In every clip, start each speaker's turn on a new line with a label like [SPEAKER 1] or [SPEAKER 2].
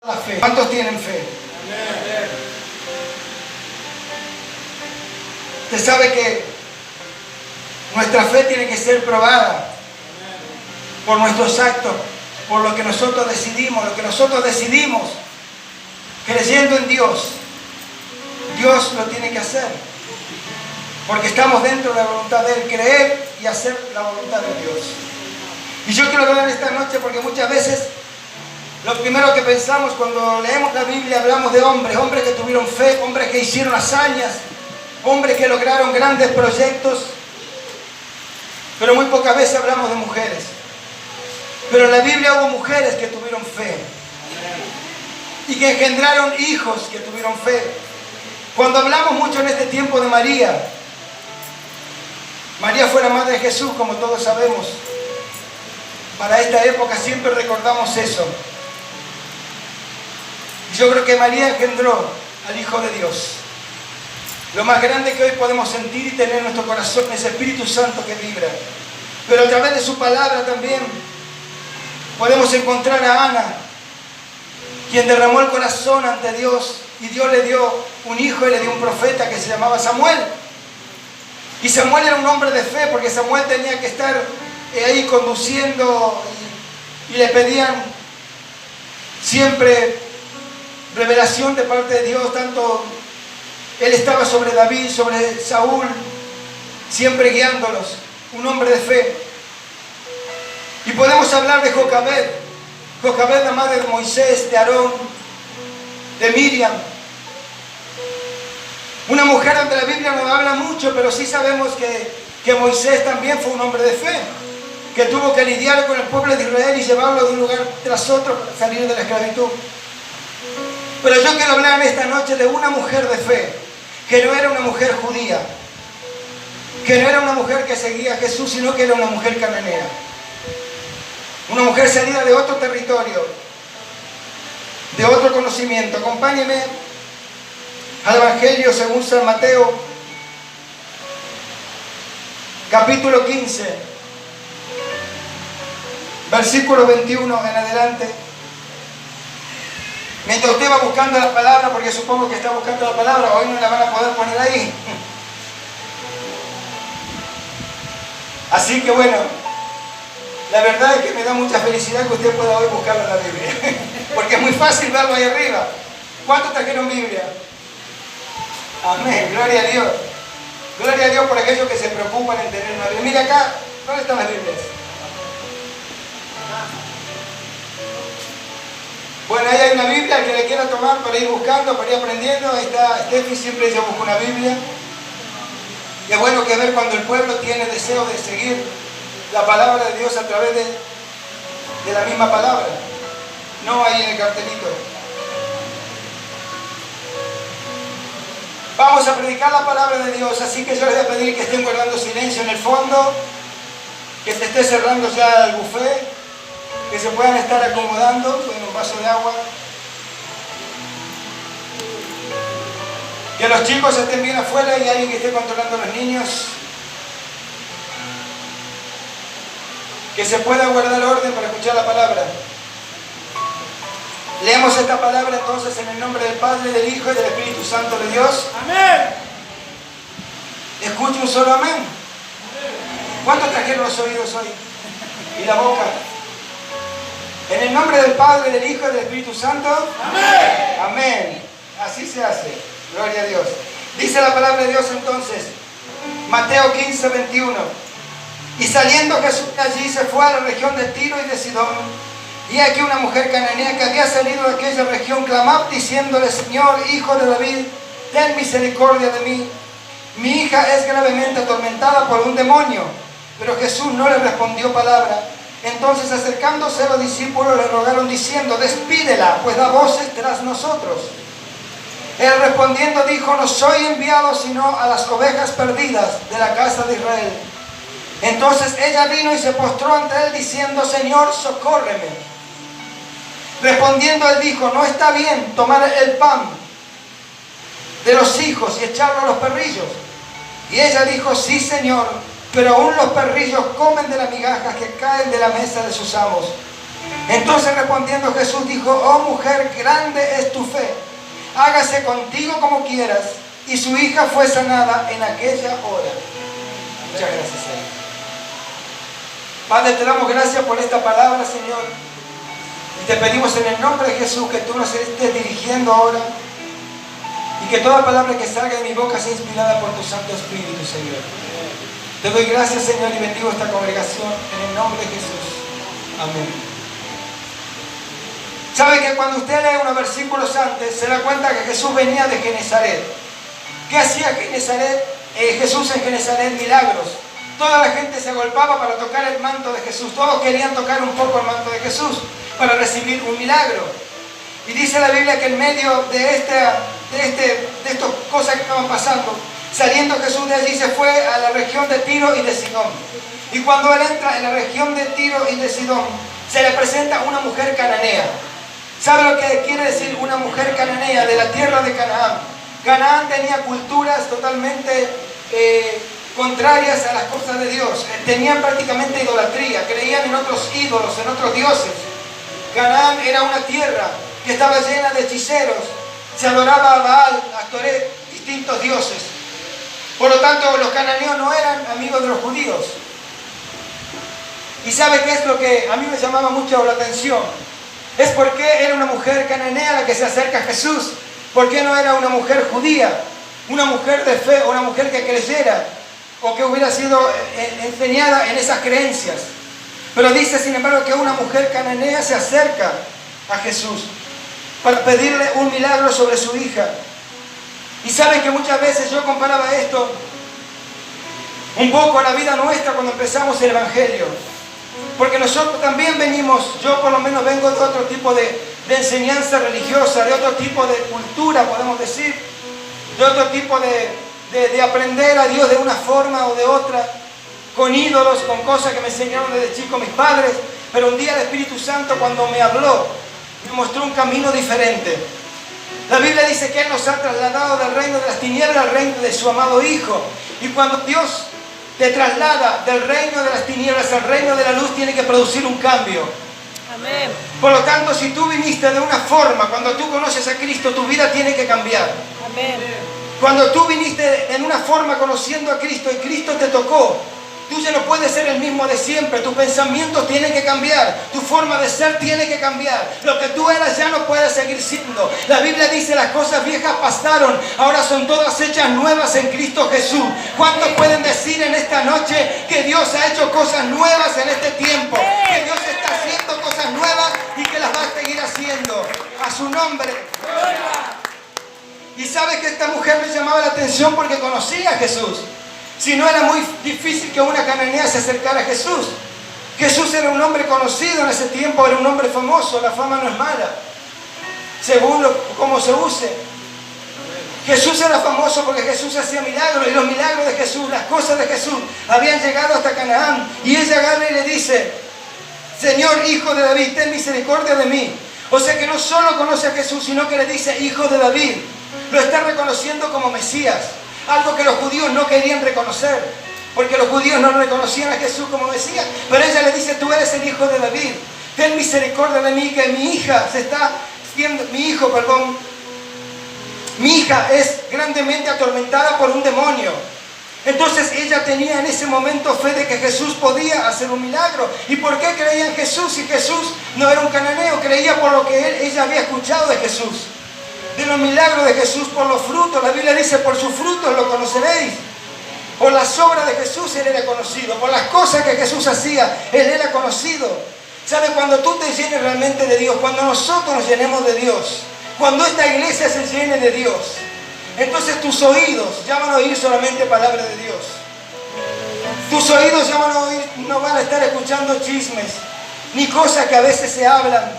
[SPEAKER 1] La fe. ¿Cuántos tienen fe?
[SPEAKER 2] Amén.
[SPEAKER 1] Usted sabe que nuestra fe tiene que ser probada por nuestros actos, por lo que nosotros decidimos, creyendo en Dios. Dios lo tiene que hacer, porque estamos dentro de la voluntad de Él, creer y hacer la voluntad de Dios. Y yo quiero hablar esta noche porque muchas veces lo primero que pensamos cuando leemos la Biblia, hablamos de hombres que tuvieron fe, hombres que hicieron hazañas, hombres que lograron grandes proyectos, pero muy pocas veces hablamos de mujeres. Pero en la Biblia hubo mujeres que tuvieron fe y que engendraron hijos que tuvieron fe. Cuando hablamos mucho en este tiempo de María, María fue la madre de Jesús, como todos sabemos. Para esta época siempre recordamos eso. Yo creo que María engendró al Hijo de Dios. Lo más grande que hoy podemos sentir y tener en nuestro corazón es el Espíritu Santo que vibra. Pero a través de su palabra también podemos encontrar a Ana, quien derramó el corazón ante Dios, y Dios le dio un hijo y le dio un profeta que se llamaba Samuel. Y Samuel era un hombre de fe, porque Samuel tenía que estar ahí conduciendo y le pedían siempre revelación de parte de Dios. Tanto él estaba sobre David, sobre Saúl, siempre guiándolos, un hombre de fe. Y podemos hablar de Jocabed, la madre de Moisés, de Aarón, de Miriam. Una mujer donde la Biblia no habla mucho, pero sí sabemos que Moisés también fue un hombre de fe, que tuvo que lidiar con el pueblo de Israel y llevarlo de un lugar tras otro para salir de la esclavitud. Pero yo quiero hablar en esta noche de una mujer de fe, que no era una mujer judía, que no era una mujer que seguía a Jesús, sino que era una mujer cananea. Una mujer salida de otro territorio, de otro conocimiento. Acompáñeme al Evangelio según San Mateo, capítulo 15, versículo 21 en adelante. Mientras usted va buscando la palabra, porque supongo que está buscando la palabra, hoy no la van a poder poner ahí. Así que bueno, la verdad es que me da mucha felicidad que usted pueda hoy buscarlo en la Biblia, porque es muy fácil verlo ahí arriba. ¿Cuántos trajeron Biblia? Amén, gloria a Dios. Gloria a Dios por aquellos que se preocupan en tener una Biblia. Mira acá, ¿dónde están las Biblias? Bueno, ahí hay una Biblia, que le quiera tomar para ir buscando, para ir aprendiendo. Ahí está Steffi, siempre ella busca una Biblia. Y es bueno que ver cuando el pueblo tiene deseo de seguir la palabra de Dios a través de la misma palabra, no ahí en el cartelito. Vamos a predicar la palabra de Dios, así que yo les voy a pedir que estén guardando silencio en el fondo, que se esté cerrando ya el buffet, que se puedan estar acomodando. Bueno, un vaso de agua. Que los chicos estén bien afuera y alguien que esté controlando a los niños. Que se pueda guardar orden para escuchar la palabra. Leemos esta palabra entonces en el nombre del Padre, del Hijo y del Espíritu Santo de Dios.
[SPEAKER 2] Amén.
[SPEAKER 1] Escuche un solo amén. ¿Cuántos trajeron los oídos hoy? Y la boca. En el nombre del Padre, del Hijo y del Espíritu Santo.
[SPEAKER 2] Amén.
[SPEAKER 1] Amén. Así se hace. Gloria a Dios. Dice la palabra de Dios entonces, Mateo 15, 21. Y saliendo Jesús de allí se fue a la región de Tiro y de Sidón. Y aquí una mujer cananea que había salido de aquella región clamaba diciéndole: Señor, Hijo de David, ten misericordia de mí. Mi hija es gravemente atormentada por un demonio. Pero Jesús no le respondió palabra. Entonces acercándose a los discípulos le rogaron diciendo: despídela, pues da voces tras nosotros. Él respondiendo dijo: no soy enviado sino a las ovejas perdidas de la casa de Israel. Entonces ella vino y se postró ante él diciendo: Señor, socórreme. Respondiendo él dijo: no está bien tomar el pan de los hijos y echarlo a los perrillos. Y ella dijo: sí, Señor, pero aún los perrillos comen de las migajas que caen de la mesa de sus amos. Entonces respondiendo Jesús dijo: oh mujer, grande es tu fe, hágase contigo como quieras. Y su hija fue sanada en aquella hora. Muchas gracias, Señor. Padre, te damos gracias por esta palabra, Señor. Y te pedimos en el nombre de Jesús que tú nos estés dirigiendo ahora. Y que toda palabra que salga de mi boca sea inspirada por tu Santo Espíritu, Señor. Te doy gracias, Señor, y bendigo esta congregación en el nombre de Jesús. Amén. ¿Sabe que cuando usted lee unos versículos antes, se da cuenta que Jesús venía de Genezaret? ¿Qué hacía Jesús en Genezaret? Milagros. Toda la gente se agolpaba para tocar el manto de Jesús. Todos querían tocar un poco el manto de Jesús para recibir un milagro. Y dice la Biblia que en medio de estas cosas que estaban pasando, saliendo Jesús de allí, se fue a la región de Tiro y de Sidón. Y cuando él entra en la región de Tiro y de Sidón, se le presenta una mujer cananea. ¿Sabe lo que quiere decir una mujer cananea? De la tierra de Canaán. Canaán tenía culturas totalmente contrarias a las cosas de Dios. Tenían prácticamente idolatría, creían en otros ídolos, en otros dioses. Canaán era una tierra que estaba llena de hechiceros. Se adoraba a Baal, a Toret, distintos dioses. Por lo tanto, los cananeos no eran amigos de los judíos. ¿Y sabe qué es lo que a mí me llamaba mucho la atención? Es por qué era una mujer cananea la que se acerca a Jesús. ¿Por qué no era una mujer judía? Una mujer de fe, o una mujer que creyera, o que hubiera sido enseñada en esas creencias. Pero dice, sin embargo, que una mujer cananea se acerca a Jesús para pedirle un milagro sobre su hija. Y saben que muchas veces yo comparaba esto un poco a la vida nuestra cuando empezamos el Evangelio. Porque nosotros también venimos, yo por lo menos vengo de otro tipo de enseñanza religiosa, de otro tipo de cultura, podemos decir, de otro tipo de aprender a Dios de una forma o de otra, con ídolos, con cosas que me enseñaron desde chico mis padres. Pero un día el Espíritu Santo, cuando me habló, me mostró un camino diferente. La Biblia dice que Él nos ha trasladado del reino de las tinieblas al reino de su amado Hijo. Y cuando Dios te traslada del reino de las tinieblas al reino de la luz, tiene que producir un cambio.
[SPEAKER 3] Amén.
[SPEAKER 1] Por lo tanto, si tú viniste de una forma, cuando tú conoces a Cristo, tu vida tiene que cambiar.
[SPEAKER 3] Amén.
[SPEAKER 1] Cuando tú viniste en una forma conociendo a Cristo y Cristo te tocó, tú ya no puedes ser el mismo de siempre. Tus pensamientos tienen que cambiar. Tu forma de ser tiene que cambiar. Lo que tú eras ya no puedes seguir siendo. La Biblia dice: las cosas viejas pasaron, ahora son todas hechas nuevas en Cristo Jesús. ¿Cuántos pueden decir en esta noche que Dios ha hecho cosas nuevas en este tiempo? Que Dios está haciendo cosas nuevas y que las va a seguir haciendo. A su nombre. Y sabe que esta mujer me llamaba la atención porque conocía a Jesús. Si no, era muy difícil que una cananea se acercara a Jesús. Jesús era un hombre conocido en ese tiempo, era un hombre famoso. La fama no es mala, según cómo se use. Jesús era famoso porque Jesús hacía milagros, y los milagros de Jesús, las cosas de Jesús, habían llegado hasta Canaán. Y ella agarra y le dice: Señor, Hijo de David, ten misericordia de mí. O sea que no solo conoce a Jesús, sino que le dice Hijo de David. Lo está reconociendo como Mesías. Algo que los judíos no querían reconocer, porque los judíos no reconocían a Jesús como Mesías. Pero ella le dice: tú eres el Hijo de David, ten misericordia de mí, que mi hija mi hija es grandemente atormentada por un demonio. Entonces ella tenía en ese momento fe de que Jesús podía hacer un milagro. ¿Y por qué creía en Jesús si Jesús no era un cananeo? Creía por lo que ella había escuchado de Jesús, de los milagros de Jesús, por los frutos. La Biblia dice: por sus frutos lo conoceréis. Por las obras de Jesús Él era conocido. Por las cosas que Jesús hacía, Él era conocido. ¿Sabe? Cuando tú te llenes realmente de Dios, cuando nosotros nos llenemos de Dios, cuando esta iglesia se llene de Dios, entonces tus oídos ya van a oír solamente palabra de Dios. Tus oídos ya van a oír, no van a estar escuchando chismes, ni cosas que a veces se hablan.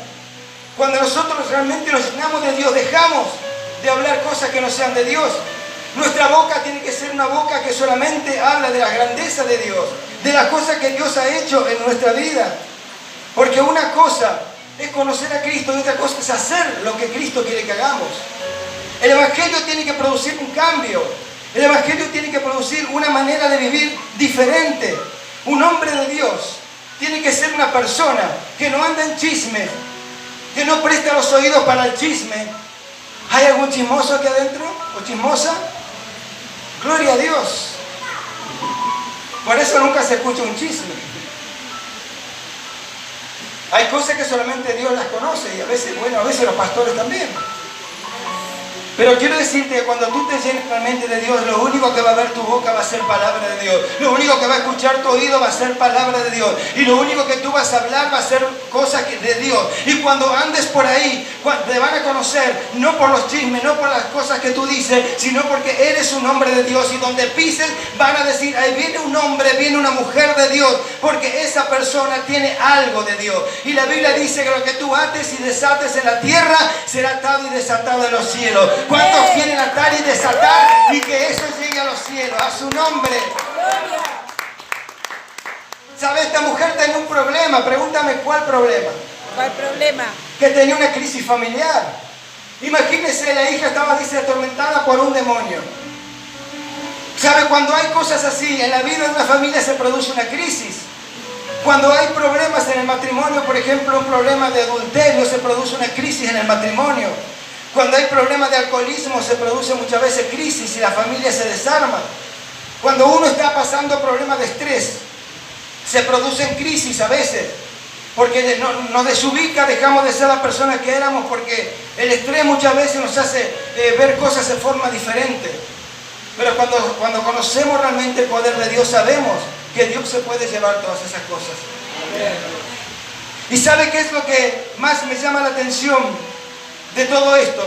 [SPEAKER 1] Cuando nosotros realmente nos llenamos de Dios, dejamos de hablar cosas que no sean de Dios. Nuestra boca tiene que ser una boca que solamente habla de la grandeza de Dios, de las cosas que Dios ha hecho en nuestra vida. Porque una cosa es conocer a Cristo y otra cosa es hacer lo que Cristo quiere que hagamos. El Evangelio tiene que producir un cambio. El Evangelio tiene que producir una manera de vivir diferente. Un hombre de Dios Tiene que ser una persona que no anda en chisme, que no presta los oídos para el chisme. ¿Hay algún chismoso aquí adentro? ¿O chismosa? Gloria a Dios. Por eso nunca se escucha un chisme. Hay cosas que solamente Dios las conoce y a veces los pastores también. Pero quiero decirte que cuando tú te llenes realmente de Dios, lo único que va a ver tu boca va a ser palabra de Dios. Lo único que va a escuchar tu oído va a ser palabra de Dios. Y lo único que tú vas a hablar va a ser cosas de Dios. Y cuando andes por ahí, te van a conocer, no por los chismes, no por las cosas que tú dices, sino porque eres un hombre de Dios. Y donde pises, van a decir, ahí viene un hombre, viene una mujer de Dios. Porque esa persona tiene algo de Dios. Y la Biblia dice que lo que tú ates y desates en la tierra, será atado y desatado en los cielos. ¿Cuántos quieren atar y desatar y que eso llegue a los cielos? A su nombre. ¿Sabe? Esta mujer tenía un problema. Pregúntame, ¿cuál problema?
[SPEAKER 3] ¿Cuál problema?
[SPEAKER 1] Que tenía una crisis familiar. Imagínense, la hija estaba, dice, atormentada por un demonio. ¿Sabe? Cuando hay cosas así, en la vida de una familia se produce una crisis. Cuando hay problemas en el matrimonio, por ejemplo, un problema de adulterio, se produce una crisis en el matrimonio. Cuando hay problemas de alcoholismo se produce muchas veces crisis y la familia se desarma. Cuando uno está pasando problemas de estrés, se producen crisis a veces. Porque nos desubica, dejamos de ser la persona que éramos porque el estrés muchas veces nos hace ver cosas de forma diferente. Pero cuando conocemos realmente el poder de Dios, sabemos que Dios se puede llevar todas esas cosas. ¿Y sabe qué es lo que más me llama la atención de todo esto?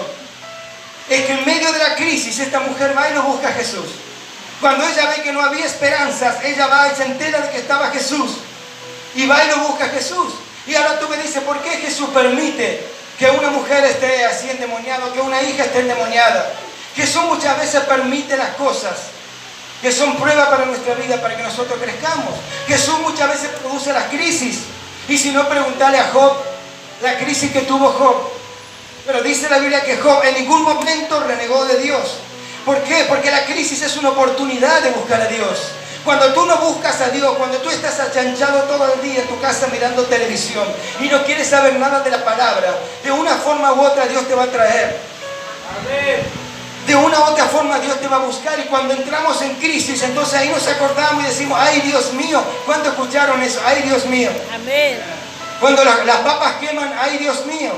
[SPEAKER 1] Es que en medio de la crisis esta mujer va y lo busca a Jesús. Cuando ella ve que no había esperanzas, ella va y se entera de que estaba Jesús y va y lo busca a Jesús. Y ahora tú me dices, ¿por qué Jesús permite que una mujer esté así endemoniada, que una hija esté endemoniada? Jesús muchas veces permite las cosas que son pruebas para nuestra vida, para que nosotros crezcamos. Jesús muchas veces produce las crisis. Y si no, preguntarle a Job la crisis que tuvo Job. Pero dice la Biblia que Job en ningún momento renegó de Dios. ¿Por qué? Porque la crisis es una oportunidad de buscar a Dios. Cuando tú no buscas a Dios, cuando tú estás achanchado todo el día en tu casa mirando televisión y no quieres saber nada de la palabra, de una forma u otra Dios te va a traer. Amén. De una u otra forma Dios te va a buscar, y cuando entramos en crisis, entonces ahí nos acordamos y decimos, ¡ay, Dios mío! ¿Cuánto escucharon eso? ¡Ay, Dios mío!
[SPEAKER 3] Amén.
[SPEAKER 1] Cuando las papas queman, ¡ay, Dios mío!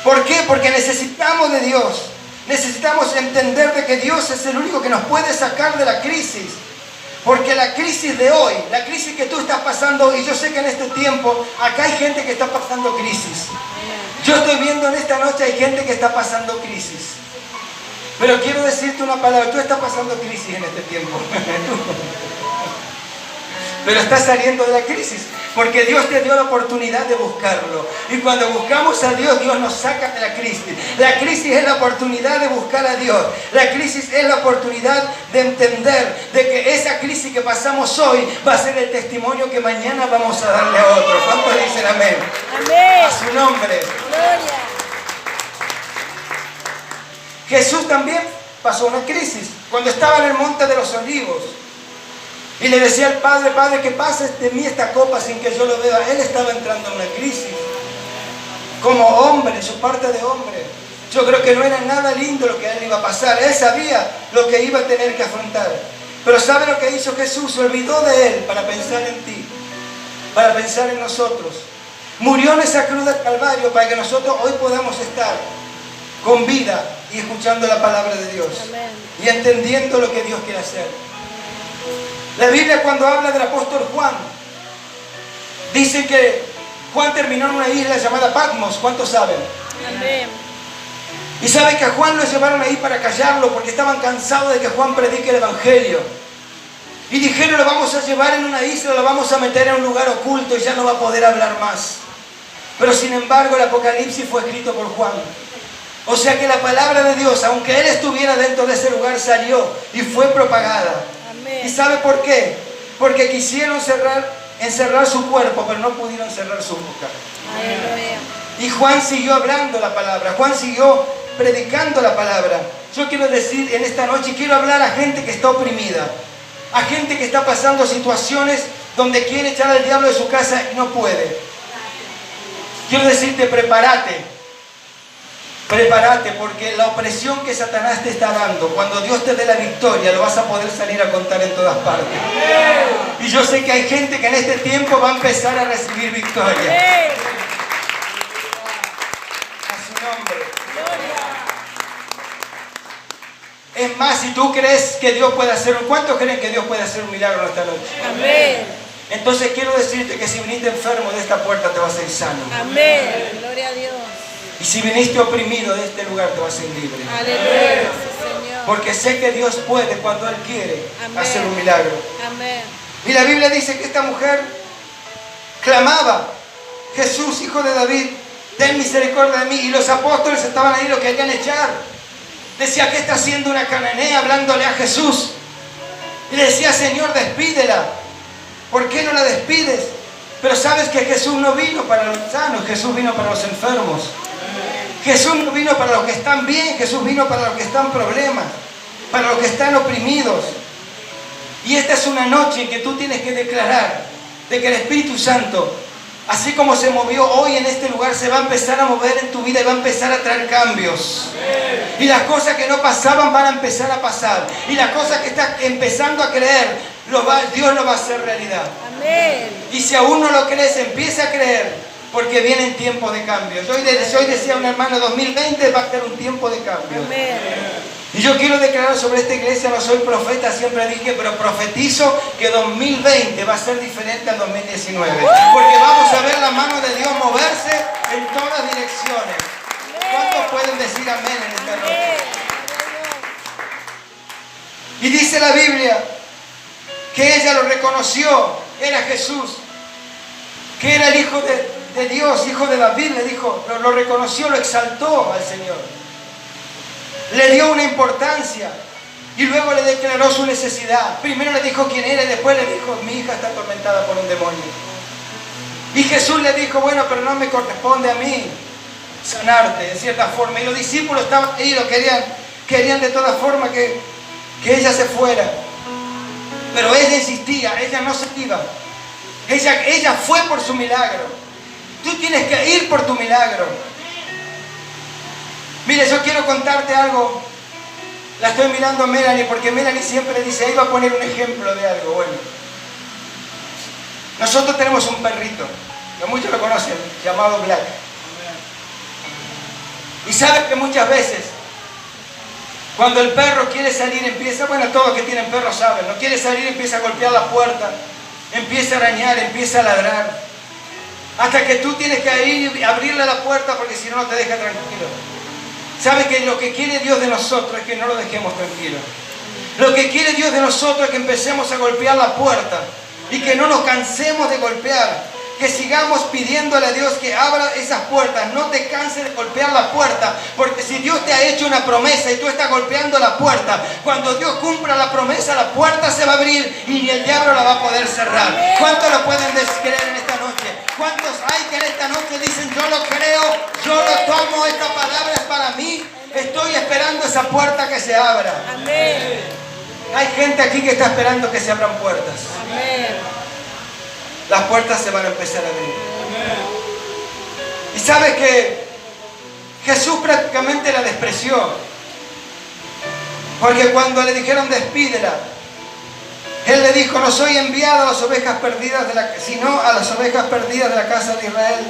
[SPEAKER 1] ¿Por qué? Porque necesitamos de Dios. Necesitamos entender de que Dios es el único que nos puede sacar de la crisis. Porque la crisis de hoy, la crisis que tú estás pasando, y yo sé que en este tiempo, acá hay gente que está pasando crisis. Yo estoy viendo en esta noche, hay gente que está pasando crisis. Pero quiero decirte una palabra, tú estás pasando crisis en este tiempo. Pero estás saliendo de la crisis, porque Dios te dio la oportunidad de buscarlo. Y cuando buscamos a Dios, Dios nos saca de la crisis. La crisis es la oportunidad de buscar a Dios. La crisis es la oportunidad de entender de que esa crisis que pasamos hoy va a ser el testimonio que mañana vamos a darle a otros. ¿Cuántos dicen amén?
[SPEAKER 3] Amén.
[SPEAKER 1] A su nombre.
[SPEAKER 3] Gloria.
[SPEAKER 1] Jesús también pasó una crisis cuando estaba en el monte de los olivos y le decía al Padre, Padre, que pase de mí esta copa sin que yo lo vea. Él estaba entrando en una crisis como hombre, su parte de hombre. Yo creo que no era nada lindo lo que a él iba a pasar. Él sabía lo que iba a tener que afrontar, pero ¿sabe lo que hizo Jesús? Se olvidó de él para pensar en ti, para pensar en nosotros. Murió en esa cruz del Calvario para que nosotros hoy podamos estar con vida y escuchando la palabra de Dios. Amén. Y entendiendo lo que Dios quiere hacer. La Biblia, cuando habla del apóstol Juan, dice que Juan terminó en una isla llamada Patmos. ¿Cuántos saben?
[SPEAKER 3] Amén.
[SPEAKER 1] Y saben que a Juan lo llevaron ahí para callarlo porque estaban cansados de que Juan predique el evangelio. Y dijeron, lo vamos a llevar en una isla, lo vamos a meter en un lugar oculto y ya no va a poder hablar más. Pero sin embargo el Apocalipsis fue escrito por Juan. O sea que la palabra de Dios, aunque él estuviera dentro de ese lugar, salió y fue propagada. Amén. ¿Y sabe por qué? Porque quisieron encerrar su cuerpo, pero no pudieron cerrar su boca. Amén. Y Juan siguió hablando la palabra, Juan siguió predicando la palabra. Yo quiero decir en esta noche, quiero hablar a gente que está oprimida, a gente que está pasando situaciones donde quiere echar al diablo de su casa y no puede. Quiero decirte, prepárate. Prepárate, porque la opresión que Satanás te está dando, cuando Dios te dé la victoria, lo vas a poder salir a contar en todas partes. Y yo sé que hay gente que en este tiempo va a empezar a recibir victoria. A su nombre. Es más, si tú crees que Dios puede hacer ¿cuántos creen que Dios puede hacer un milagro esta noche?
[SPEAKER 3] Amén.
[SPEAKER 1] Entonces quiero decirte que si viniste enfermo de esta puerta te vas a ir sano.
[SPEAKER 3] Amén. Gloria a Dios.
[SPEAKER 1] Y si viniste oprimido de este lugar te vas a ir libre.
[SPEAKER 3] Aleluya, sí, Señor.
[SPEAKER 1] Porque sé que Dios puede cuando Él quiere
[SPEAKER 3] Amén.
[SPEAKER 1] hacer un milagro.
[SPEAKER 3] Amén.
[SPEAKER 1] Y la Biblia dice que esta mujer clamaba: Jesús, hijo de David, ten misericordia de mí. Y los apóstoles estaban ahí, lo querían echar. Decía: ¿qué está haciendo una cananea hablándole a Jesús? Y le decía: Señor, despídela. ¿Por qué no la despides? Pero sabes que Jesús no vino para los sanos, Jesús vino para los enfermos. Jesús no vino para los que están bien, Jesús vino para los que están en problemas, para los que están oprimidos. Y esta es una noche en que tú tienes que declarar de que el Espíritu Santo, así como se movió hoy en este lugar, se va a empezar a mover en tu vida y va a empezar a traer cambios. Y las cosas que no pasaban van a empezar a pasar. Y las cosas que estás empezando a creer, Dios lo va a hacer realidad.
[SPEAKER 3] Amén.
[SPEAKER 1] Y si aún no lo crees, empieza a creer, porque vienen tiempos de cambio. Hoy decía un hermano, 2020 va a ser un tiempo de cambio.
[SPEAKER 3] Amén.
[SPEAKER 1] Y yo quiero declarar sobre esta iglesia, no soy profeta, siempre dije, pero profetizo que 2020 va a ser diferente al 2019. Porque vamos a ver la mano de Dios moverse en todas direcciones. ¿Cuántos pueden decir amén en esta noche? Y dice la Biblia que ella lo reconoció, era Jesús, que era el Hijo de Dios, Hijo de David, le dijo, lo reconoció, lo exaltó al Señor. Le dio una importancia y luego le declaró su necesidad. Primero le dijo quién era y después le dijo: mi hija está atormentada por un demonio. Y Jesús le dijo: bueno, pero no me corresponde a mí sanarte, en cierta forma. Y los discípulos estaban ahí, lo querían de todas formas que ella se fuera. Pero ella insistía, ella no se iba. Ella fue por su milagro. Tú tienes que ir por tu milagro. Mire, yo quiero contarte algo. La estoy mirando a Melanie, porque Melanie siempre dice, ahí va a poner un ejemplo de algo. Bueno, nosotros tenemos un perrito, que muchos lo conocen, llamado Black. Y saben que muchas veces, cuando el perro quiere salir, empieza, bueno, todos que tienen perros saben, no quiere salir, empieza a golpear la puerta, empieza a arañar, empieza a ladrar, hasta que tú tienes que ir y abrirle la puerta, porque si no, no te deja tranquilo. ¿Sabe que lo que quiere Dios de nosotros es que no lo dejemos tranquilo? Lo que quiere Dios de nosotros es que empecemos a golpear la puerta y que no nos cansemos de golpear. Que sigamos pidiéndole a Dios que abra esas puertas. No te canses de golpear la puerta, porque si Dios te ha hecho una promesa y tú estás golpeando la puerta, cuando Dios cumpla la promesa, la puerta se va a abrir y ni el diablo la va a poder cerrar. ¿Cuántos lo pueden creer en esta noche? ¿Cuántos hay que en esta noche dicen: yo lo creo, yo lo tomo, esta palabra es para mí, estoy esperando esa puerta que se abra?
[SPEAKER 3] Amén.
[SPEAKER 1] Hay gente aquí que está esperando que se abran puertas.
[SPEAKER 3] Amén.
[SPEAKER 1] Las puertas se van a empezar a abrir. Y sabe que Jesús prácticamente la despreció, porque cuando le dijeron despídela, Él le dijo: no soy enviado a las ovejas perdidas sino a las ovejas perdidas de la casa de Israel.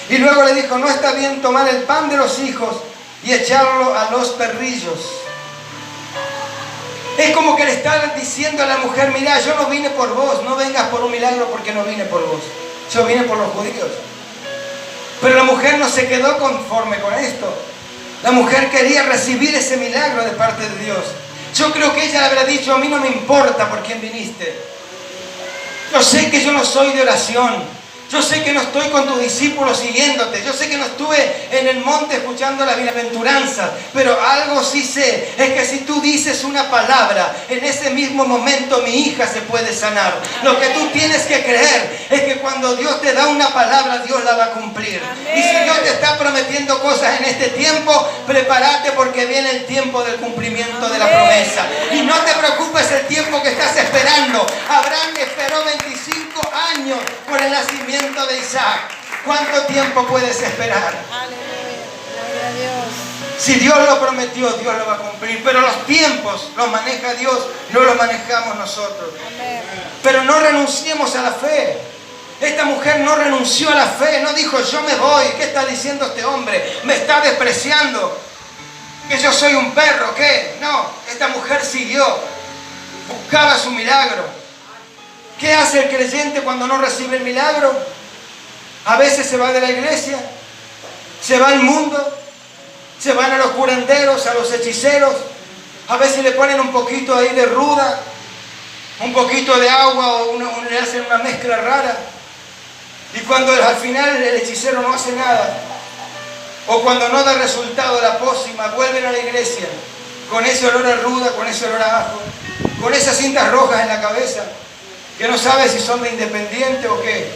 [SPEAKER 1] Y luego le dijo: no está bien tomar el pan de los hijos y echarlo a los perrillos. Es como que le está diciendo a la mujer: mira, yo no vine por vos, no vengas por un milagro, porque no vine por vos, yo vine por los judíos. Pero la mujer no se quedó conforme con esto. La mujer quería recibir ese milagro de parte de Dios. Yo creo que ella le habrá dicho: a mí no me importa por quién viniste. Yo sé que yo no soy de oración. Yo sé que no estoy con tus discípulos siguiéndote. Yo sé que no estuve en el monte escuchando la bienaventuranza. Pero algo sí sé, es que si tú dices una palabra, en ese mismo momento mi hija se puede sanar. Lo que tú tienes que creer es que cuando Dios te da una palabra, Dios la va a cumplir. Y si Dios te está prometiendo cosas en este tiempo, prepárate, porque viene el tiempo del cumplimiento de la promesa. Y no te preocupes el tiempo que estás esperando. Abraham esperó 25 años por el nacimiento de Isaac. ¿Cuánto tiempo puedes esperar?
[SPEAKER 3] Aleluya. Gloria a Dios.
[SPEAKER 1] Si Dios lo prometió, Dios lo va a cumplir. Pero los tiempos los maneja Dios, no los manejamos nosotros.
[SPEAKER 3] Amén.
[SPEAKER 1] Pero no renunciemos a la fe. Esta mujer no renunció a la fe, no dijo yo me voy. ¿Qué está diciendo este hombre? Me está despreciando. Que yo soy un perro, ¿qué? No, esta mujer siguió. Buscaba su milagro. ¿Qué hace el creyente cuando no recibe el milagro? A veces se va de la iglesia, se va al mundo, se van a los curanderos, a los hechiceros. A veces le ponen un poquito ahí de ruda, un poquito de agua o le hacen una mezcla rara. Y cuando al final el hechicero no hace nada, o cuando no da resultado la pócima, vuelven a la iglesia con ese olor a ruda, con ese olor a ajo, con esas cintas rojas en la cabeza, que no sabe si son de Independiente o qué.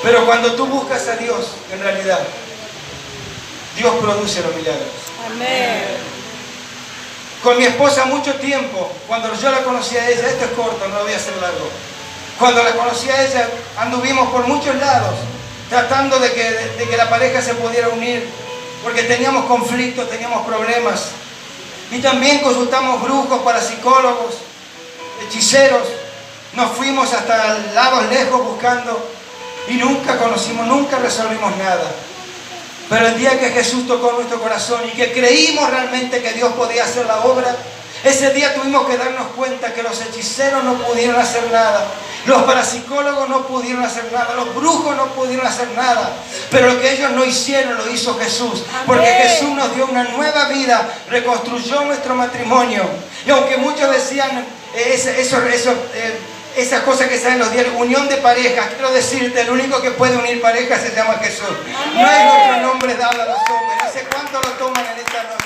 [SPEAKER 1] Pero cuando tú buscas a Dios, en realidad, Dios produce los milagros.
[SPEAKER 3] Amén.
[SPEAKER 1] Con mi esposa mucho tiempo, cuando yo la conocí a ella, esto es corto, no lo voy a hacer largo. Cuando la conocí a ella, anduvimos por muchos lados, tratando de que la pareja se pudiera unir, porque teníamos conflictos, teníamos problemas. Y también consultamos brujos, parapsicólogos, hechiceros. Nos fuimos hasta lados lejos buscando y nunca conocimos, nunca resolvimos nada. Pero el día que Jesús tocó nuestro corazón y que creímos realmente que Dios podía hacer la obra, ese día tuvimos que darnos cuenta que los hechiceros no pudieron hacer nada, los parapsicólogos no pudieron hacer nada, los brujos no pudieron hacer nada, pero lo que ellos no hicieron lo hizo Jesús, porque Jesús nos dio una nueva vida, reconstruyó nuestro matrimonio. Y aunque muchos decían esas cosas que salen en los diarios, unión de parejas, quiero decirte, el único que puede unir parejas se llama Jesús. No hay otro nombre dado a los hombres. No sé cuánto lo toman en esta noche.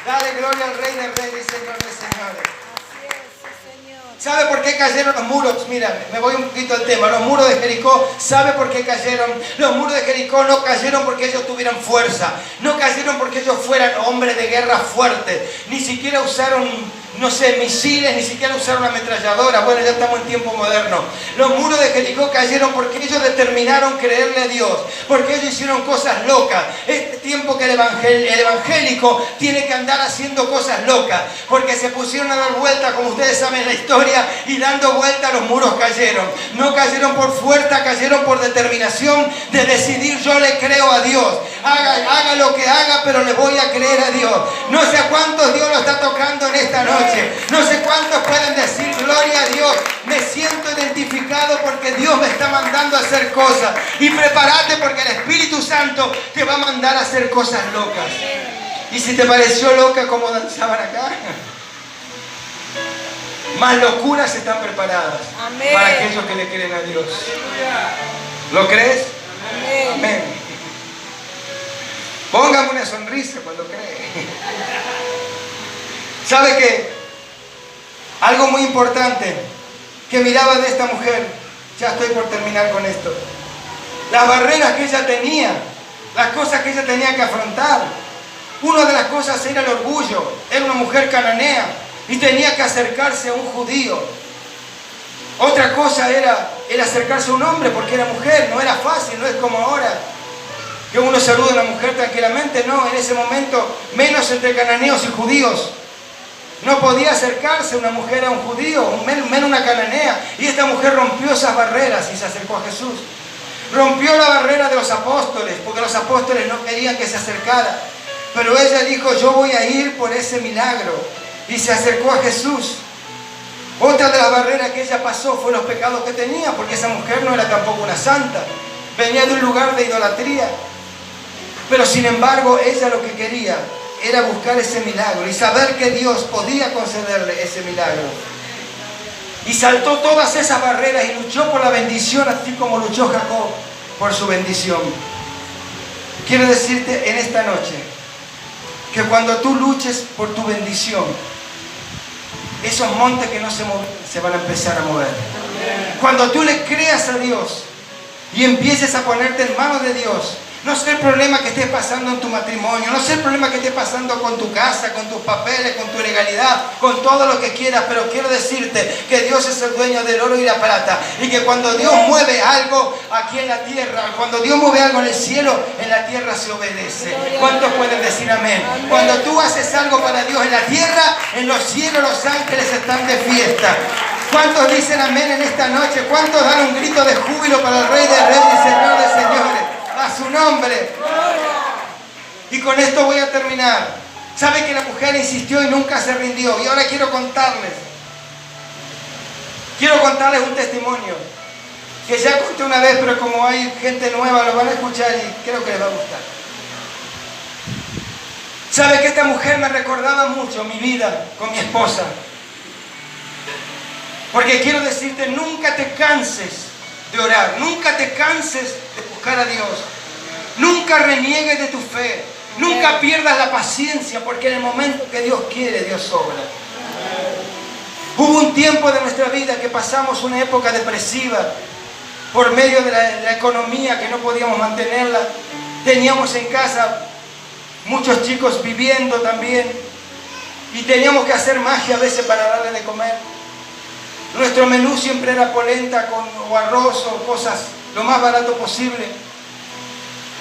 [SPEAKER 1] Dale gloria al Rey de Reyes y Señor de Señores.
[SPEAKER 3] Así es, sí, Señor.
[SPEAKER 1] ¿Sabe por qué cayeron los muros? Mira, me voy un poquito al tema. Los muros de Jericó, ¿sabe por qué cayeron? Los muros de Jericó no cayeron porque ellos tuvieran fuerza. No cayeron porque ellos fueran hombres de guerra fuertes. Ni siquiera usaron, no sé, misiles, ni siquiera usaron ametralladoras. Bueno, ya estamos en tiempo moderno. Los muros de Jericó cayeron porque ellos determinaron creerle a Dios. Porque ellos hicieron cosas locas. Este tiempo que el evangélico tiene que andar haciendo cosas locas. Porque se pusieron a dar vuelta, como ustedes saben la historia, y dando vuelta los muros cayeron. No cayeron por fuerza, cayeron por determinación de decidir yo le creo a Dios. Haga lo que haga, pero le voy a creer a Dios. No sé a cuántos Dios lo está tocando en esta noche. No sé cuántos pueden decir gloria a Dios. Me siento identificado porque Dios me está mandando a hacer cosas. Y prepárate porque el Espíritu Santo te va a mandar a hacer cosas locas. Y si te pareció loca como danzaban acá, más locuras están preparadas.
[SPEAKER 3] Amén.
[SPEAKER 1] Para aquellos que le creen a Dios. ¿Lo crees?
[SPEAKER 3] Amén.
[SPEAKER 1] Amén. Póngame una sonrisa cuando cree. ¿Sabe qué? Algo muy importante que miraba de esta mujer, ya estoy por terminar con esto, las barreras que ella tenía, las cosas que ella tenía que afrontar. Una de las cosas era el orgullo. Era una mujer cananea y tenía que acercarse a un judío. Otra cosa era el acercarse a un hombre porque era mujer. No era fácil, no es como ahora que uno saluda a una mujer tranquilamente. No, en ese momento, menos entre cananeos y judíos. No podía acercarse una mujer a un judío, menos una cananea. Y esta mujer rompió esas barreras y se acercó a Jesús. Rompió la barrera de los apóstoles, porque los apóstoles no querían que se acercara. Pero ella dijo, yo voy a ir por ese milagro. Y se acercó a Jesús. Otra de las barreras que ella pasó fue los pecados que tenía, porque esa mujer no era tampoco una santa. Venía de un lugar de idolatría. Pero sin embargo, ella lo que quería era buscar ese milagro y saber que Dios podía concederle ese milagro. Y saltó todas esas barreras y luchó por la bendición, así como luchó Jacob por su bendición. Quiero decirte en esta noche que cuando tú luches por tu bendición, esos montes que no se mueven se van a empezar a mover. Cuando tú le creas a Dios y empieces a ponerte en manos de Dios, No sé el problema que estés pasando en tu matrimonio, no sé el problema que estés pasando con tu casa, con tus papeles, con tu legalidad, con todo lo que quieras, pero quiero decirte que Dios es el dueño del oro y la plata, y que cuando Dios mueve algo aquí en la tierra, cuando Dios mueve algo en el cielo, en la tierra se obedece. ¿Cuántos pueden decir amén? Cuando tú haces algo para Dios en la tierra, en los cielos los ángeles están de fiesta. ¿Cuántos dicen amén en esta noche? ¿Cuántos dan un grito de júbilo para el Rey de Reyes y Señor de Señores? A su nombre. Y con esto voy a terminar. ¿Sabe que la mujer insistió y nunca se rindió? Y ahora quiero contarles un testimonio que ya conté una vez, pero como hay gente nueva lo van a escuchar y creo que les va a gustar. ¿Sabe que esta mujer me recordaba mucho mi vida con mi esposa? Porque quiero decirte, nunca te canses de orar, nunca te canses de buscar a Dios, nunca reniegues de tu fe, nunca pierdas la paciencia, porque en el momento que Dios quiere, Dios obra. Hubo un tiempo de nuestra vida que pasamos una época depresiva por medio de la economía, que no podíamos mantenerla. Teníamos en casa muchos chicos viviendo también y teníamos que hacer magia a veces para darle de comer. Nuestro menú siempre era polenta o arroz o cosas lo más barato posible.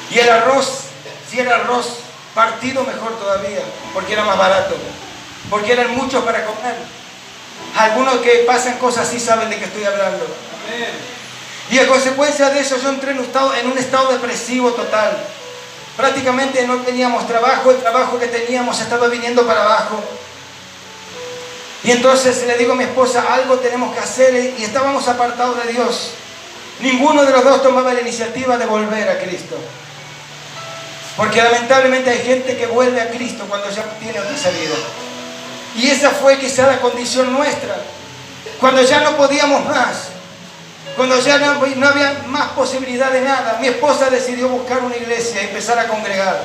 [SPEAKER 1] Y el arroz, si era arroz partido, mejor todavía, porque era más barato, porque eran muchos para comer. Algunos que pasan cosas así saben de qué estoy hablando. Y a consecuencia de eso yo entré en un estado depresivo total. Prácticamente no teníamos trabajo, el trabajo que teníamos estaba viniendo para abajo. Y entonces le digo a mi esposa, algo tenemos que hacer, y estábamos apartados de Dios. Ninguno de los dos tomaba la iniciativa de volver a Cristo. Porque lamentablemente hay gente que vuelve a Cristo cuando ya tiene otra salida. Y esa fue quizá la condición nuestra. Cuando ya no podíamos más, cuando ya no había más posibilidad de nada, mi esposa decidió buscar una iglesia y empezar a congregar.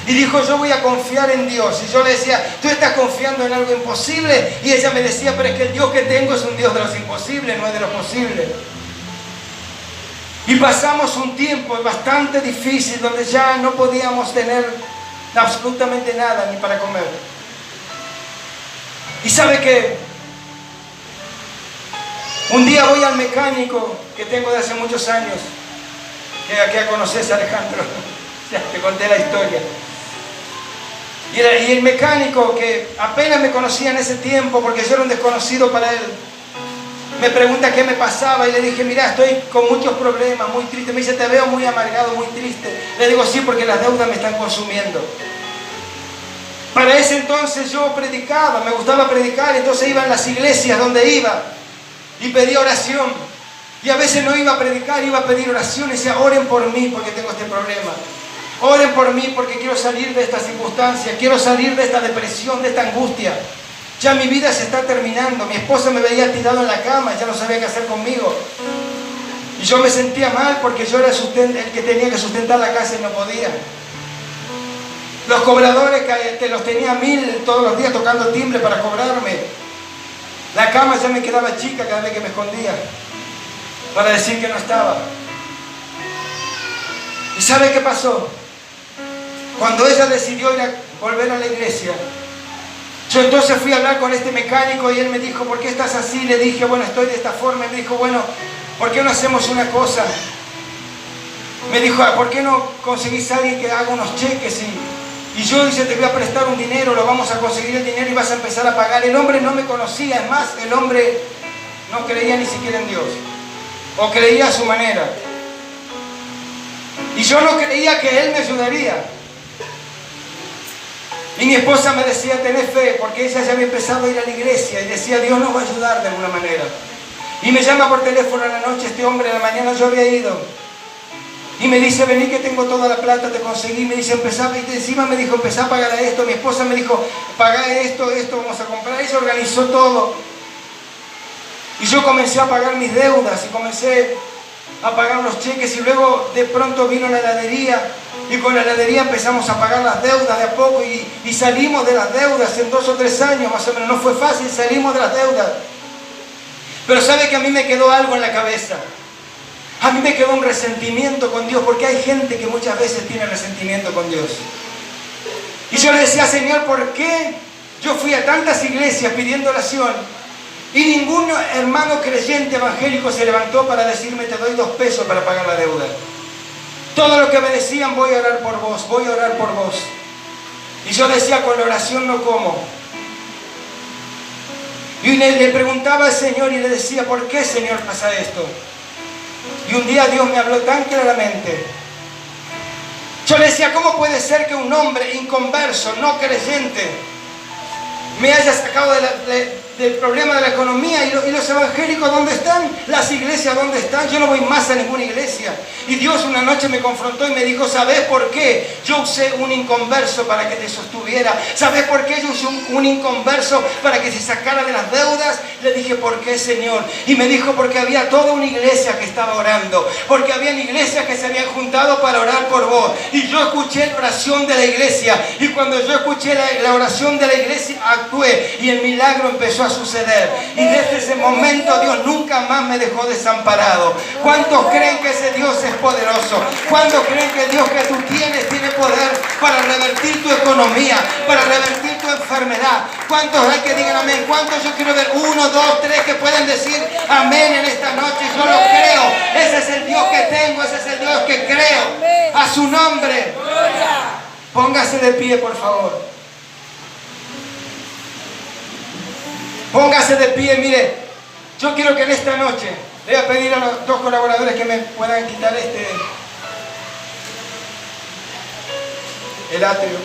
[SPEAKER 1] Y dijo, yo voy a confiar en Dios. Y yo le decía, tú estás confiando en algo imposible. Y ella me decía, pero es que el Dios que tengo es un Dios de los imposibles, no es de los posibles. Y pasamos un tiempo bastante difícil donde ya no podíamos tener absolutamente nada ni para comer. Y sabe que un día voy al mecánico que tengo de hace muchos años, que aquí conoces, Alejandro, ya te conté la historia. Y el mecánico, que apenas me conocía en ese tiempo porque yo era un desconocido para él, me pregunta qué me pasaba y le dije, mira, estoy con muchos problemas, muy triste. Me dice, te veo muy amargado, muy triste. Le digo, sí, porque las deudas me están consumiendo. Para ese entonces yo predicaba, me gustaba predicar, entonces iba a las iglesias donde iba y pedía oración. Y a veces no iba a predicar, iba a pedir oración y decía, oren por mí porque tengo este problema. Oren por mí porque quiero salir de esta circunstancia, quiero salir de esta depresión, de esta angustia. Ya mi vida se está terminando. Mi esposa me veía tirado en la cama, ya no sabía qué hacer conmigo. Y yo me sentía mal porque yo era el que tenía que sustentar la casa y no podía. Los cobradores que los tenía 1000 todos los días tocando timbre para cobrarme. La cama ya me quedaba chica cada vez que me escondía para decir que no estaba. ¿Y sabe qué pasó? Cuando ella decidió volver a la iglesia, yo entonces fui a hablar con este mecánico y él me dijo, ¿por qué estás así? Le dije, bueno, estoy de esta forma. Y me dijo, bueno, ¿por qué no hacemos una cosa? Me dijo, ¿por qué no conseguís a alguien que haga unos cheques? Y yo dice, te voy a prestar un dinero, lo vamos a conseguir el dinero y vas a empezar a pagar. El hombre no me conocía, es más, el hombre no creía ni siquiera en Dios, o creía a su manera. Y yo no creía que él me ayudaría. Y mi esposa me decía, tenés fe, porque ella ya había empezado a ir a la iglesia y decía, Dios nos va a ayudar de alguna manera. Y me llama por teléfono en la noche este hombre, en la mañana yo había ido. Y me dice, vení que tengo toda la plata, te conseguí. Me dice, y encima me dijo, empezá a pagar a esto. Mi esposa me dijo, pagá esto, vamos a comprar. Ella organizó todo. Y yo comencé a pagar mis deudas y comencé a pagar los cheques. Y luego de pronto vino la heladería. Y con la heladería empezamos a pagar las deudas de a poco. Y salimos de las deudas en 2 o 3 años más o menos. No fue fácil, salimos de las deudas. Pero sabe que a mí me quedó algo en la cabeza. A mí me quedó un resentimiento con Dios, porque hay gente que muchas veces tiene resentimiento con Dios. Y yo le decía, Señor, ¿por qué yo fui a tantas iglesias pidiendo oración y ningún hermano creyente evangélico se levantó para decirme, te doy 2 pesos para pagar la deuda? Todo lo que me decían, voy a orar por vos, voy a orar por vos. Y yo decía, con la oración no como. Y le preguntaba al Señor y le decía, ¿por qué, Señor, pasa esto? Y un día Dios me habló tan claramente. Yo le decía, ¿cómo puede ser que un hombre inconverso, no creyente, me haya sacado del problema de la economía? ¿Y los evangélicos dónde están? ¿Las iglesias dónde están? Yo no voy más a ninguna iglesia. Y Dios una noche me confrontó y me dijo, ¿sabes por qué yo usé un inconverso para que te sostuviera? ¿Sabes por qué yo usé un inconverso para que se sacara de las deudas? Le dije, ¿por qué, Señor? Y me dijo, porque había toda una iglesia que estaba orando, porque habían iglesias que se habían juntado para orar por vos. Y yo escuché la oración de la iglesia, y cuando yo escuché la oración de la iglesia, actué, y el milagro empezó a suceder. Y desde ese momento Dios nunca más me dejó desamparado. ¿Cuántos creen que ese Dios es poderoso? ¿Cuántos creen que el Dios que tú tienes tiene poder para revertir tu economía, para revertir tu enfermedad? ¿Cuántos hay que digan amén? ¿Cuántos? Yo quiero ver 1, 2, 3 que pueden decir amén en esta noche. Yo lo creo. Ese es el Dios que tengo, ese es el Dios que creo. A su nombre. Póngase de pie, por favor. Póngase de pie, mire. Yo quiero que en esta noche le voy a pedir a los 2 colaboradores que me puedan quitar el atrio.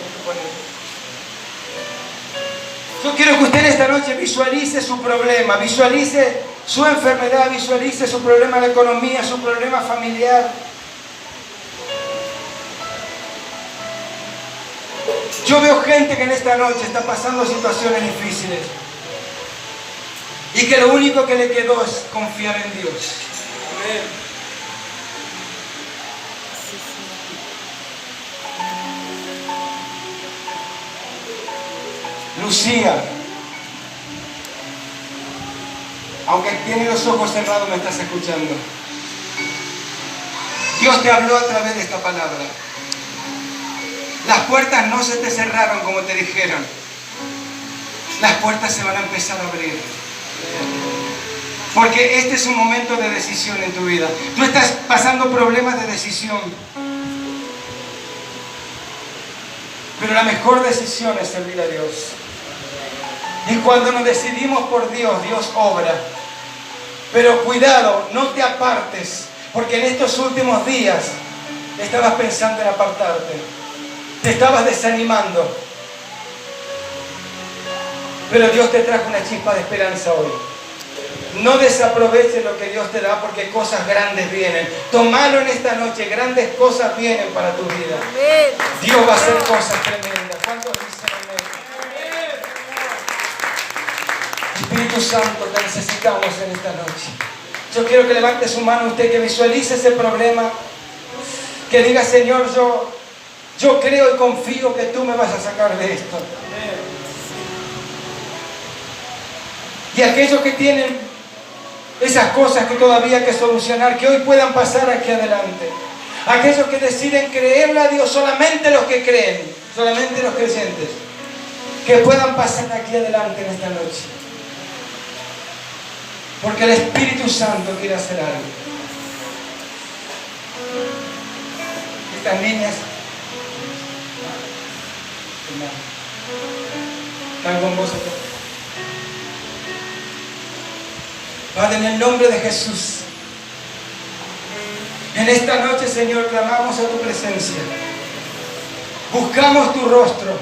[SPEAKER 1] Yo quiero que usted en esta noche visualice su problema, visualice su enfermedad, visualice su problema de economía, su problema familiar. Yo veo gente que en esta noche está pasando situaciones difíciles y que lo único que le quedó es confiar en Dios. Amén. Lucía, aunque tiene los ojos cerrados, me estás escuchando. Dios te habló a través de esta palabra. Las puertas no se te cerraron como te dijeron. Las puertas se van a empezar a abrir. Porque este es un momento de decisión en tu vida. Tú estás pasando problemas de decisión. Pero la mejor decisión es servir a Dios. Y cuando nos decidimos por Dios, Dios obra. Pero cuidado, no te apartes, porque en estos últimos días estabas pensando en apartarte. Te estabas desanimando. Pero Dios te trajo una chispa de esperanza hoy. No desaproveches lo que Dios te da, porque cosas grandes vienen. Tómalo en esta noche, grandes cosas vienen para tu vida. Dios va a hacer cosas tremendas. ¿Cuántos dicen amén? Espíritu Santo, te necesitamos en esta noche. Yo quiero que levante su mano usted, que visualice ese problema, que diga, Señor, yo creo y confío que tú me vas a sacar de esto. Y aquellos que tienen esas cosas que todavía hay que solucionar, que hoy puedan pasar aquí adelante. Aquellos que deciden creerle a Dios, solamente los que creen, solamente los creyentes, que puedan pasar aquí adelante en esta noche. Porque el Espíritu Santo quiere hacer algo. Estas niñas están con vosotros. Padre, en el nombre de Jesús, en esta noche, Señor, clamamos a tu presencia. Buscamos tu rostro.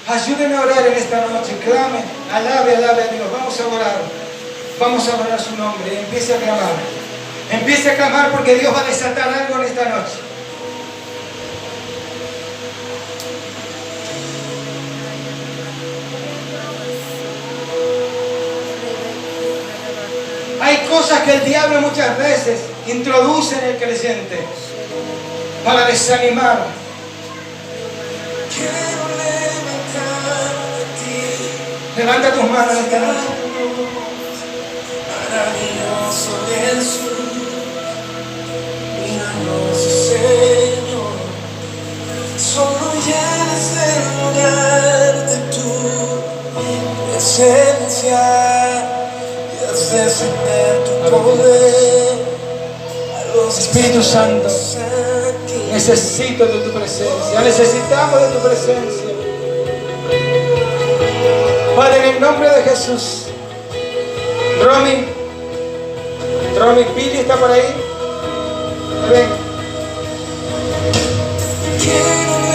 [SPEAKER 1] Ayúdeme a orar en esta noche. Clame, alabe a Dios. Vamos a orar. Vamos a orar su nombre. Y empiece a clamar. Empiece a clamar, porque Dios va a desatar algo en esta noche. Hay cosas que el diablo muchas veces introduce en el creyente para desanimar. Levanta tus manos esta noche.
[SPEAKER 2] presencia y haces sentir tu poder.
[SPEAKER 1] Espíritu Santo, necesito de tu presencia, necesitamos de tu presencia. Padre, en el nombre de Jesús. Romy, Billy está por ahí. Ven.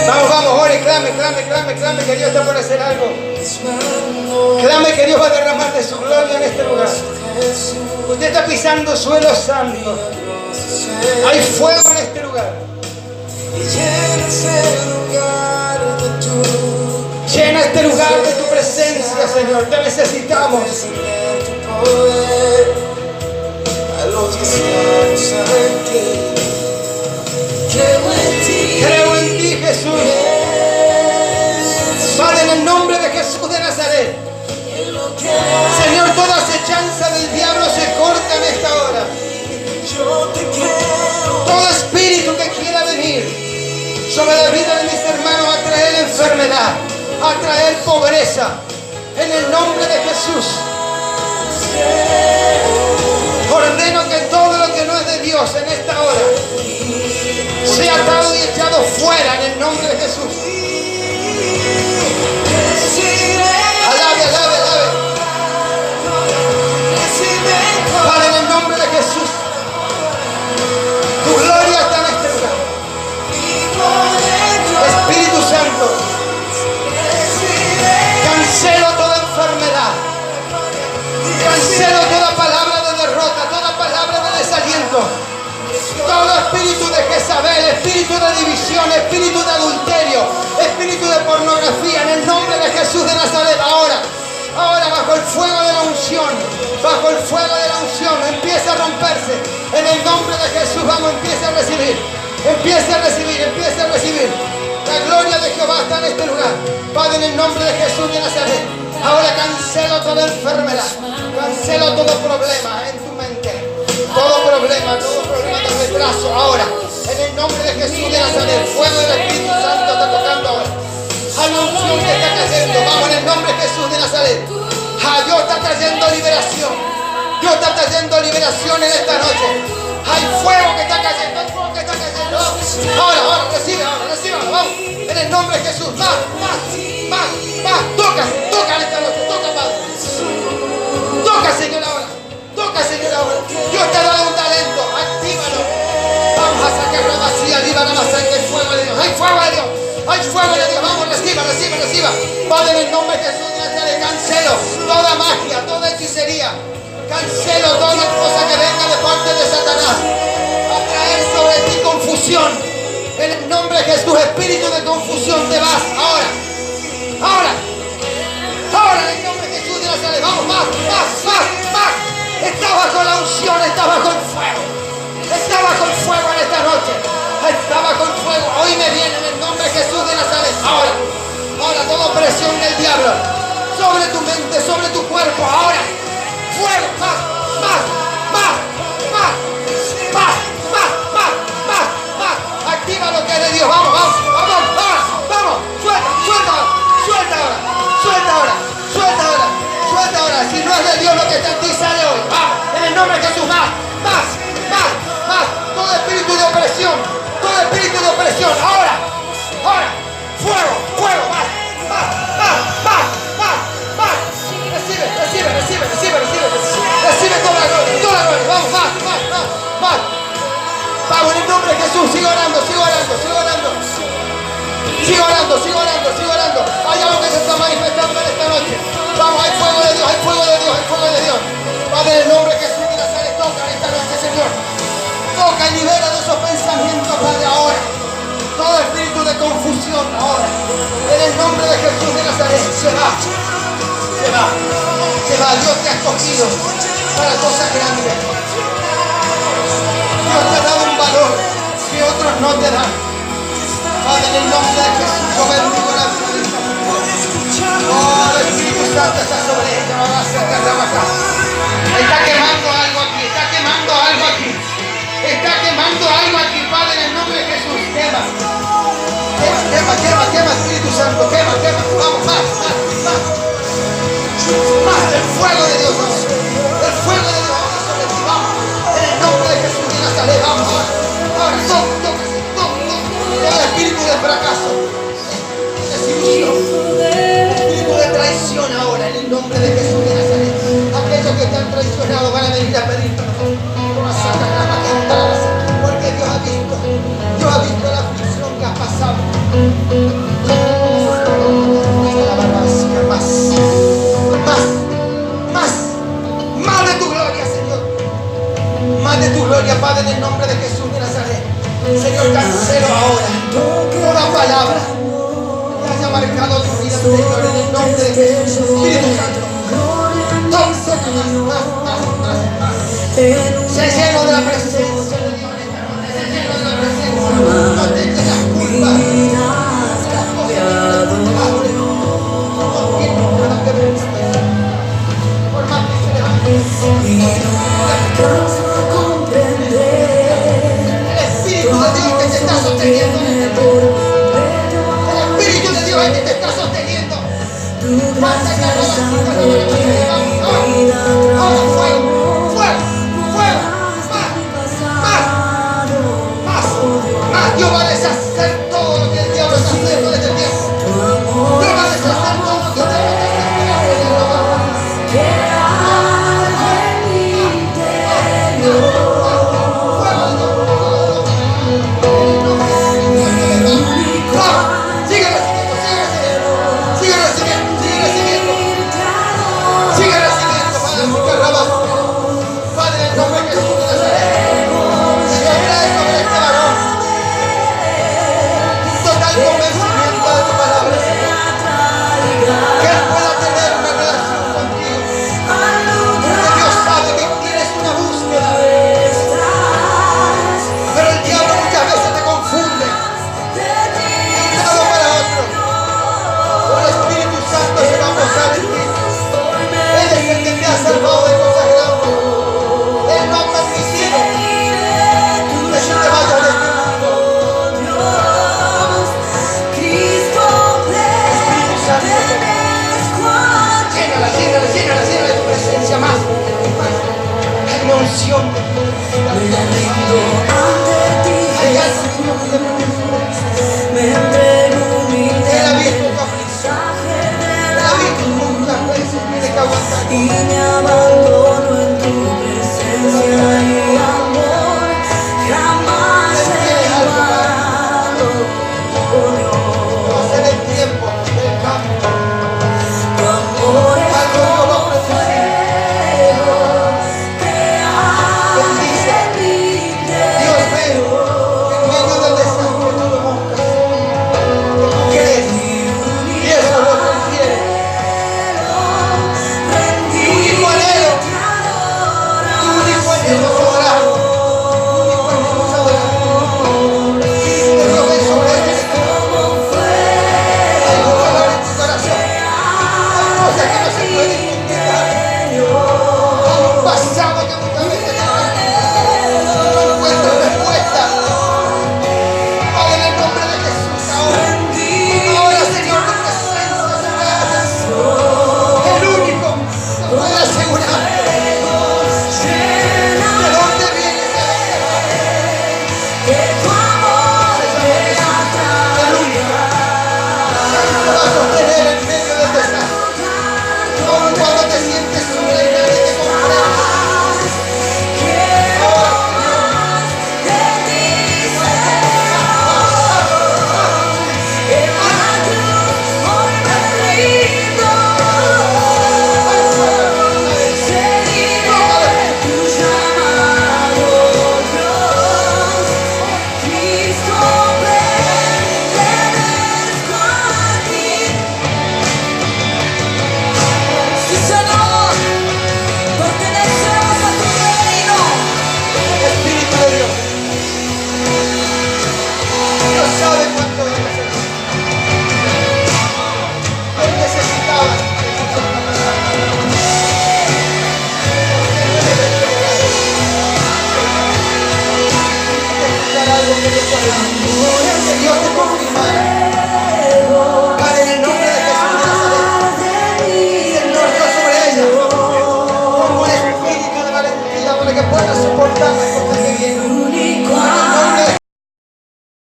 [SPEAKER 1] Vamos, ore, clame, que Dios está por hacer algo. Clame que Dios va a derramar de su gloria en este lugar. Usted está pisando suelo santo. Hay fuego en este lugar. Llena este lugar de tu presencia, Señor. Te necesitamos. Creo en ti, Jesús. Padre, en el nombre de Jesús de Nazaret. Señor, toda acechanza del diablo se corta en esta hora. Todo espíritu que quiera venir sobre la vida de mis hermanos a traer enfermedad, a traer pobreza, en el nombre de Jesús. Ordeno que todo lo que no es de Dios en esta hora sea atado y echado fuera en el nombre de Jesús. Alabe. Padre, en el nombre de Jesús, tu gloria está en este lugar. Espíritu Santo, cancelo toda enfermedad, cancelo toda palabra de derrota, toda palabra de desaliento, todo espíritu de Jezabel, espíritu de división, espíritu de adulterio, espíritu de pornografía, en el nombre de Jesús de Nazaret. Ahora bajo el fuego de la unción, empieza a romperse. En el nombre de Jesús, vamos, empieza a recibir. La gloria de Jehová está en este lugar. Padre, en el nombre de Jesús de Nazaret, ahora cancelo toda enfermedad, cancelo todo problema en tu mente, todo problema de retraso. Ahora, en el nombre de Jesús de Nazaret, fuego del Espíritu Santo está tocando ahora. Hay una unción que está cayendo. Vamos, en el nombre de Jesús de Nazaret. Dios está trayendo liberación. Dios está trayendo liberación en esta noche. Hay fuego que está cayendo. Ahora, recibe, vamos. En el nombre de Jesús. Más. Toca en esta noche. Toca, Padre. Toca, Señor, ahora. Dios te ha dado un talento. Actívalo. Vamos a sacar la vacía. Viva la masa. Hay fuego de Dios. Vamos, reciba. Padre, en el nombre de Jesús, cancelo toda magia, toda hechicería. Cancelo toda cosa que venga de parte de Satanás a traer sobre ti confusión. En el nombre de Jesús, espíritu de confusión, te vas ahora. En el nombre de Jesús de Nazaret, vamos, más. Está bajo la unción, está bajo el fuego. Está bajo el fuego en esta noche. Está bajo el fuego. Hoy me viene en el nombre de Jesús de Nazaret. Ahora toda opresión del diablo sobre tu mente, sobre tu cuerpo. Ahora, fuego, más. Activa lo que es de Dios. Vamos. Suelta ahora. Si no es de Dios lo que está en ti, sale hoy. Vamos, en el nombre de Jesús. Más. Todo espíritu de opresión. Ahora. Fuego, más. Recibe toda la gloria. Vamos, más. Vamos, en el nombre de Jesús. Sigo orando. Hay algo que se está manifestando en esta noche. Vamos, hay fuego de Dios. Padre, en el nombre de Jesús de Nazaret, toca en esta noche, Señor. Toca y libera de esos pensamientos, Padre, ahora. Todo espíritu de confusión, ahora. En el nombre de Jesús de Nazaret, se va. Dios te ha escogido para cosas grandes. Dios te ha dado un valor que otros no te dan. Padre, en el nombre de Jesús, yo bendigo la vida de esta mujer. El Espíritu Santo está sobre ella. Está quemando algo aquí. Padre, en el nombre de Jesús. Quema, Espíritu Santo. Quema. Vamos, más. fracaso, desilusión, espíritu de traición ahora en el nombre de Jesús de Nazaret. Aquellos que te han traicionado van a venir a pedir perdón. Porque Dios ha visto la aflicción que has pasado. Más de tu gloria, Señor. Más de tu gloria, Padre, en el nombre de Jesús de Nazaret. Señor, cancelo ahora toda palabra que haya marcado tu vida, Señor, en el nombre de Jesús. Espíritu Santo, se lleno de la presencia de Dios. Se lleno de la presencia. No tengas las culpas. Las cosas que no tienen nada que ver. Por más que se levante. El Espíritu de Dios que te está sosteniendo en este tiempo. El Espíritu de Dios que te está sosteniendo. Vamos.